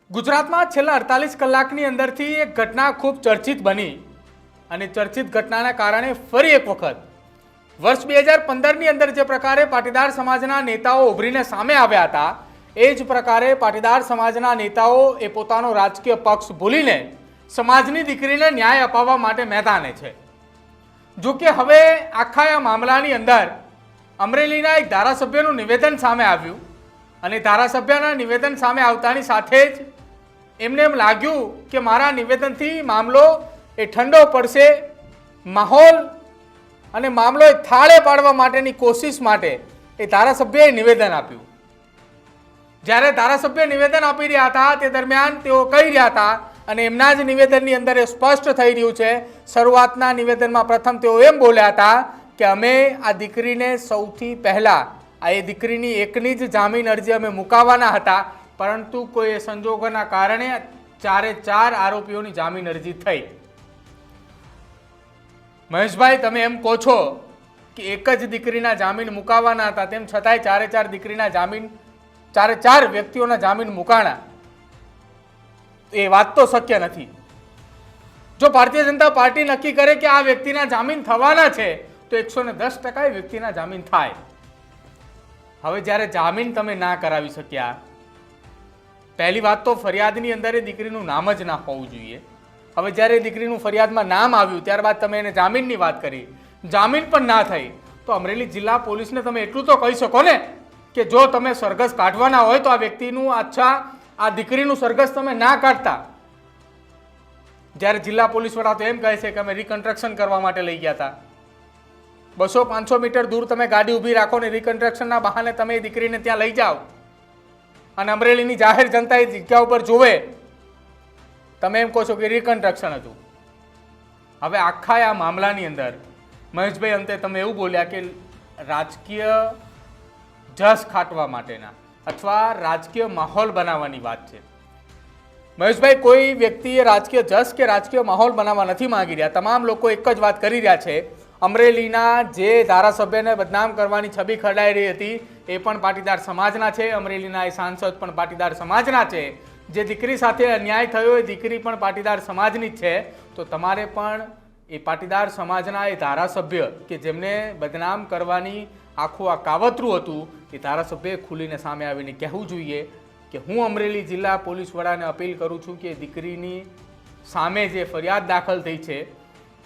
ગુજરાતમાં છેલ્લા 48 કલાકની અંદરથી એક ઘટના ખૂબ ચર્ચિત બની અને ચર્ચિત ઘટનાના કારણે ફરી એક વખત વર્ષ 2015ની અંદર જે પ્રકારે પાટીદાર સમાજના નેતાઓ ઉભરીને સામે આવ્યા હતા એ જ પ્રકારે પાટીદાર સમાજના નેતાઓ એ પોતાનો રાજકીય પક્ષ ભૂલીને સમાજની દીકરીને ન્યાય અપાવવા માટે મેદાને છે। જો કે હવે આખા આ મામલાની અંદર અમરેલીના એક ધારાસભ્યનું નિવેદન સામે આવ્યું અને ધારાસભ્યના નિવેદન સામે આવતાની સાથે જ એમને એમ લાગ્યું કે મારા નિવેદનથી મામલો એ ઠંડો પડશે, માહોલ અને મામલો એ થાળે પાડવા માટેની કોશિશ માટે એ ધારાસભ્યએ નિવેદન આપ્યું। જ્યારે ધારાસભ્ય નિવેદન આપી રહ્યા હતા તે દરમિયાન તેઓ કહી રહ્યા હતા અને એમના જ નિવેદનની અંદર એ સ્પષ્ટ થઈ રહ્યું છે। શરૂઆતના નિવેદનમાં પ્રથમ તેઓ એમ બોલ્યા હતા કે અમે આ દીકરીને સૌથી પહેલાં આ એ દીકરીની એકની જ જામીન અરજી અમે મુકાવવાના હતા, પરંતુ કોઈ સંજોગોના કારણે 4 આરોપીઓની જામીન અરજી થઈ। મહેશભાઈ, તમે એમ કહો છો કે એક જ દીકરીના જામીન મુકાવવાના હતા, તેમ છતાંય 4 દીકરીના જામીન 4 વ્યક્તિઓના જામીન મુકાણા, એ વાત તો શક્ય નથી। જો ભારતીય જનતા પાર્ટી નક્કી કરે કે આ વ્યક્તિના જામીન થવાના છે તો 110% એ વ્યક્તિના જામીન થાય। હવે જ્યારે જામીન તમે ના કરાવી શક્યા, પહેલી વાત તો ફરિયાદની અંદર એ દીકરીનું નામ જ ના હોવું જોઈએ। હવે જ્યારે દીકરીનું ફરિયાદમાં નામ આવ્યું ત્યારબાદ તમે એને જામીનની વાત કરી, જામીન પણ ના થઈ, તો અમરેલી જિલ્લા પોલીસને તમે એટલું તો કહી શકો ને કે જો તમે સરઘસ કાઢવાના હોય તો આ વ્યક્તિનું આ દીકરીનું સરઘસ તમે ના કાઢતા। જ્યારે જિલ્લા પોલીસ વડા તો એમ કહે છે કે અમે રિકન્સ્ટ્રક્શન કરવા માટે લઈ ગયા હતા, 200-500 મીટર દૂર તમે ગાડી ઊભી રાખો ને રિકન્સ્ટ્રક્શનના બહાને તમે એ દીકરીને ત્યાં લઈ જાઓ અને અમરેલીની જાહેર જનતા એ જગ્યા ઉપર જોવે, તમે એમ કહો છો કે રિકન્સ્ટ્રક્શન હતું। હવે આખા આ મામલાની અંદર મહેશભાઈ અંતે તમે એવું બોલ્યા કે રાજકીય જસ ખાટવા માટેના અથવા રાજકીય માહોલ બનાવવાની વાત છે। મહેશભાઈ, કોઈ વ્યક્તિએ રાજકીય જસ કે રાજકીય માહોલ બનાવવા નથી માંગી રહ્યા। તમામ લોકો એક જ વાત કરી રહ્યા છે, અમરેલીના જે ધારાસભ્યને બદનામ કરવાની છબી ખડાઈ રહી હતી એ પણ પાટીદાર સમાજના છે, અમરેલીના એ સાંસદ પણ પાટીદાર સમાજના છે, જે દીકરી સાથે અન્યાય થયો એ દીકરી પણ પાટીદાર સમાજની જ છે। તો તમારે પણ એ પાટીદાર સમાજના એ ધારાસભ્ય કે જેમને બદનામ કરવાની આખું આ કાવતરું હતું એ ધારાસભ્યએ ખુલીને સામે આવીને કહેવું જોઈએ કે હું અમરેલી જિલ્લા પોલીસ વડાને અપીલ કરું છું કે દીકરીની સામે જે ફરિયાદ દાખલ થઈ છે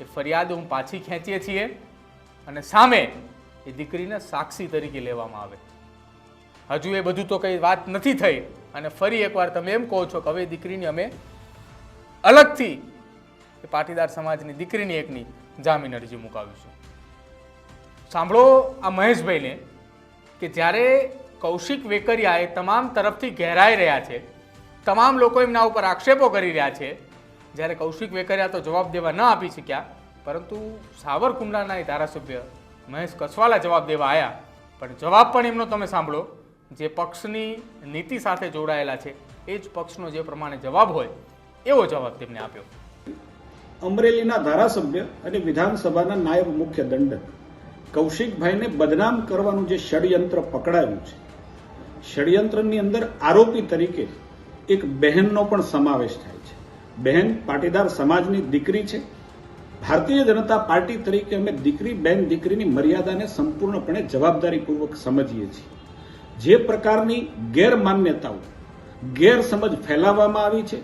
એ ફરિયાદ હું પાછી ખેંચીએ છીએ અને સામે એ દીકરીને સાક્ષી તરીકે લેવામાં આવે। હજુ એ બધું તો કંઈ વાત નથી થઈ અને ફરી એકવાર તમે એમ કહો છો કે હવે દીકરીની અમે અલગથી એ પાટીદાર સમાજની દીકરીની એકની જામીન અરજી મુકાવીશું। સાંભળો આ મહેશભાઈને કે જ્યારે કૌશિક વેકરિયા એ તમામ તરફથી ઘેરાઈ રહ્યા છે, તમામ લોકો એમના ઉપર આક્ષેપો કરી રહ્યા છે, જ્યારે કૌશિક વેકરિયા તો જવાબ દેવા ન આપી શક્યા, પરંતુ સાવરકુંડલાના એ ધારાસભ્ય મહેશ કસવાલા જવાબ દેવા આવ્યા, પણ જવાબ પણ એમનો તમે સાંભળો, જે પક્ષની નીતિ સાથે જોડાયેલા છે એ જ પક્ષનો જે પ્રમાણે જવાબ હોય એવો જવાબ તેમને આપ્યો। અમરેલીના ધારાસભ્ય અને વિધાનસભાના નાયબ મુખ્ય દંડક કૌશિકભાઈને બદનામ કરવાનું જે ષડયંત્ર પકડાયું છે, ષડયંત્રની અંદર આરોપી તરીકે એક બહેનનો પણ સમાવેશ થાય છે। બહેન પાટીદાર સમાજની દીકરી છે। ભારતીય જનતા પાર્ટી તરીકે અમે દીકરીની મર્યાદાને સંપૂર્ણપણે જવાબદારીપૂર્વક સમજીએ છીએ। જે પ્રકારની ગેરમાન્યતાઓ, ગેરસમજ ફેલાવવામાં આવી છે,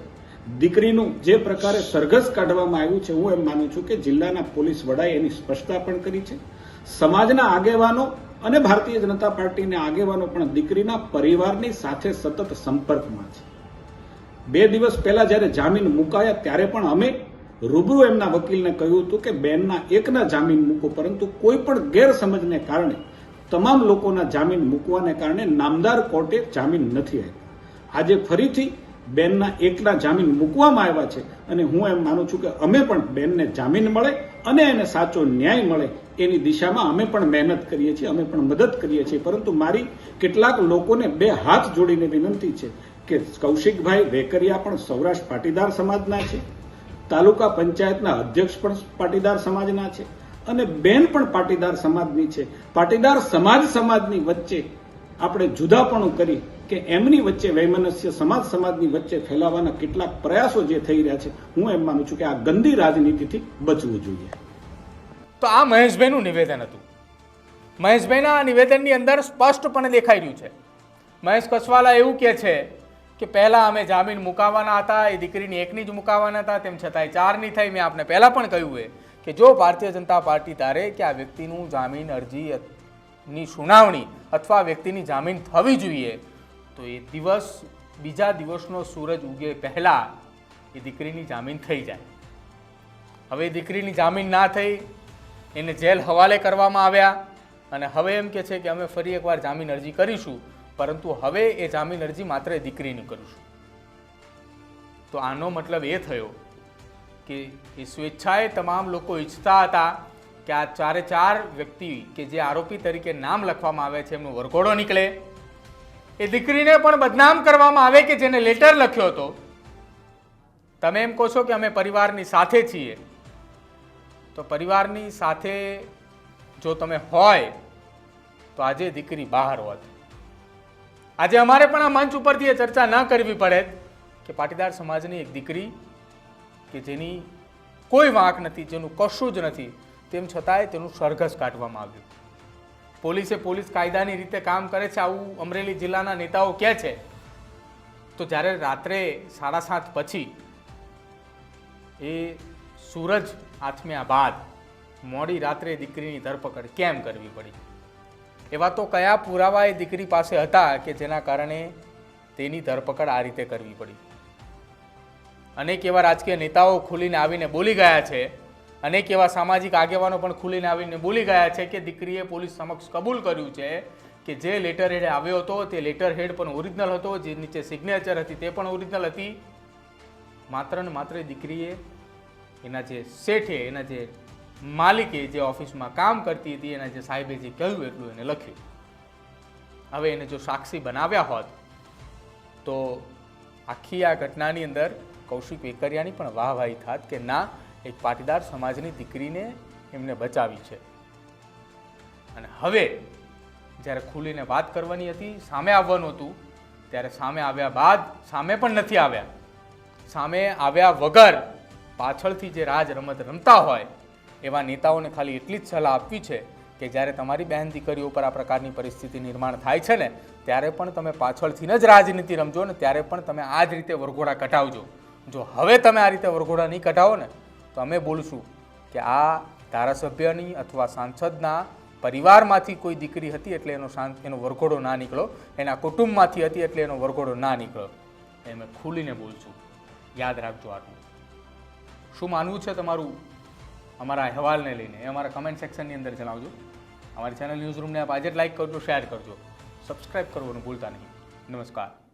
દીકરીનું જે પ્રકારે સરઘસ કાઢવામાં આવ્યું છે, હું એમ માનું છું કે જિલ્લાના પોલીસ વડાએ એની સ્પષ્ટતા પણ કરી છે। સમાજના આગેવાનો અને ભારતીય જનતા પાર્ટીના આગેવાનો પણ દીકરીના પરિવારની સાથે સતત સંપર્કમાં છે। 2 દિવસ પહેલા જ્યારે જામીન મુકાયા ત્યારે પણ અમે રૂબરૂ એમના વકીલને કહ્યું હતું કે બેનના એકના જામીન મૂકો, પરંતુ કોઈ પણ ગેરસમજને કારણે તમામ લોકોના જામીન મૂકવાને કારણે નામદાર કોર્ટે જામીન નથી આપ્યા। આજે ફરીથી બેનના એકના જામીન મૂકવામાં આવ્યા છે અને હું એમ માનું છું કે અમે પણ બેનને જામીન મળે અને એને સાચો ન્યાય મળે એની દિશામાં અમે પણ મહેનત કરીએ છીએ, અમે પણ મદદ કરીએ છીએ। પરંતુ મારી કેટલાક લોકોને 2 હાથ જોડીને વિનંતી છે કે કૌશિકભાઈ વેકરિયા પણ સૌરાષ્ટ્ર પાટીદાર સમાજના છે, તાલુકા પંચાયતના અધ્યક્ષ પણ પાટીદાર સમાજના છે અને બેન પણ પાટીદાર સમાજની છે। પાટીદાર સમાજની વચ્ચે આપણે જુદાપણું કરી કે એમની વચ્ચે વૈમનસ્ય સમાજની વચ્ચે ફેલાવવાના કેટલાક પ્રયાસો જે થઈ રહ્યા છે, હું એમ માનું છું કે આ ગંદી રાજનીતિથી બચવું જોઈએ. તો આ મહેશભાઈનું નિવેદન હતું. મહેશભાઈના નિવેદનની અંદર સ્પષ્ટપણે દેખાઈ રહ્યું છે. મહેશ કસવાલા એવું કહે છે કે પહેલાં અમે જામીન મુકાવવાના હતા, એ દીકરીની એકની જ મુકાવવાના હતા, તેમ છતાંય 4ની થઈ. મેં આપને પહેલાં પણ કહ્યું છે કે જો ભારતીય જનતા પાર્ટી ધારે કે આ વ્યક્તિનું જામીન અરજીની સુનાવણી અથવા વ્યક્તિની જામીન થવી જોઈએ તો એ દિવસ બીજા દિવસનો સૂરજ ઉગે પહેલાં એ દીકરીની જામીન થઈ જાય. હવે દીકરીની જામીન ના થઈ, એને જેલ હવાલે કરવામાં આવ્યા અને હવે એમ કે છે કે અમે ફરી એકવાર જામીન અરજી કરીશું, પરંતુ હવે એ જામીન અરજી માત્ર દીકરીની કરીશું. તો આનો મતલબ એ થયો કે એ સ્વેચ્છાએ તમામ લોકો ઈચ્છતા હતા કે આ 4 વ્યક્તિ કે જે આરોપી તરીકે નામ લખવામાં આવે છે એમનો વરઘોડો નીકળે, એ દીકરીને પણ બદનામ કરવામાં આવે કે જેને લેટર લખ્યો હતો. તમે એમ કહો છો કે અમે પરિવારની સાથે છીએ, તો પરિવારની સાથે જો તમે હોય તો આજે દીકરી બહાર હોત. આજે અમારે પણ આ મંચ ઉપરથી એ ચર્ચા ન કરવી પડે કે પાટીદાર સમાજની એક દીકરી કે જેની કોઈ વાંક નથી, જેનું કશું જ નથી, તેમ છતાંય તેનું સરઘસ કાઢવામાં આવ્યું. પોલીસ કાયદાની રીતે કામ કરે છે આવું અમરેલી જિલ્લાના નેતાઓ કહે છે. તો જ્યારે રાત્રે 7:30 પછી એ સૂરજ આથમ્યા બાદ મોડી રાત્રે દીકરીની ધરપકડ કેમ કરવી પડી? એવા તો કયા પુરાવા એ દીકરી પાસે હતા કે જેના કારણે તેની ધરપકડ આ રીતે કરવી પડી? અનેક એવા રાજકીય નેતાઓ ખુલીને આવીને બોલી ગયા છે, અનેક એવા સામાજિક આગેવાનો પણ ખુલીને આવીને બોલી ગયા છે કે દીકરીએ પોલીસ સમક્ષ કબૂલ કર્યું છે કે જે લેટર હેડ આવ્યો હતો તે લેટર હેડ પણ ઓરિજિનલ હતો, જે નીચે સિગ્નેચર હતી તે પણ ઓરિજિનલ હતી. માત્ર ને માત્ર દીકરીએ એના જે શેઠે, એના જે માલિકે, જે ઓફિસમાં કામ કરતી હતી, એના જે સાહેબે જે કહ્યું એટલું એને લખ્યું. હવે એને જો સાક્ષી બનાવ્યા હોત તો આખી આ ઘટનાની અંદર કૌશિક વેકરિયાની પણ વાહવાહી થાત કે ના, એક પાટીદાર સમાજની દીકરીને એમને બચાવી છે. અને હવે જ્યારે ખુલીને વાત કરવાની હતી, સામે આવવાનું હતું, ત્યારે સામે આવ્યા બાદ સામે પણ નથી આવ્યા. સામે આવ્યા વગર પાછળથી જે રાજ રમત રમતા હોય એવા નેતાઓને ખાલી એટલી જ સલાહ આપવી છે કે જ્યારે તમારી બહેન દીકરીઓ પર આ પ્રકારની પરિસ્થિતિ નિર્માણ થાય છે ને, ત્યારે પણ તમે પાછળથી જ રાજનીતિ રમજો ને ત્યારે પણ તમે આ જ રીતે વરઘોડા કઢાવજો. જો હવે તમે આ રીતે વરઘોડા નહીં કઢાવો ને તો અમે બોલશું કે આ ધારાસભ્યની અથવા સાંસદના પરિવારમાંથી કોઈ દીકરી હતી એટલે એનો વરઘોડો ના નીકળો, એના કુટુંબમાંથી હતી એટલે એનો વરઘોડો ના નીકળો. એ અમે ખુલીને બોલશું. યાદ રાખજો આટલું. શું માનવું છે તમારું અમારા અહેવાલને લઈને એ અમારા કમેન્ટ સેક્શનની અંદર જણાવજો. અમારી ચેનલ ન્યૂઝ રૂમને આપ આજે જ લાઇક કરજો, શેર કરજો, સબસ્ક્રાઇબ કરવાનું ભૂલતા નહીં. નમસ્કાર.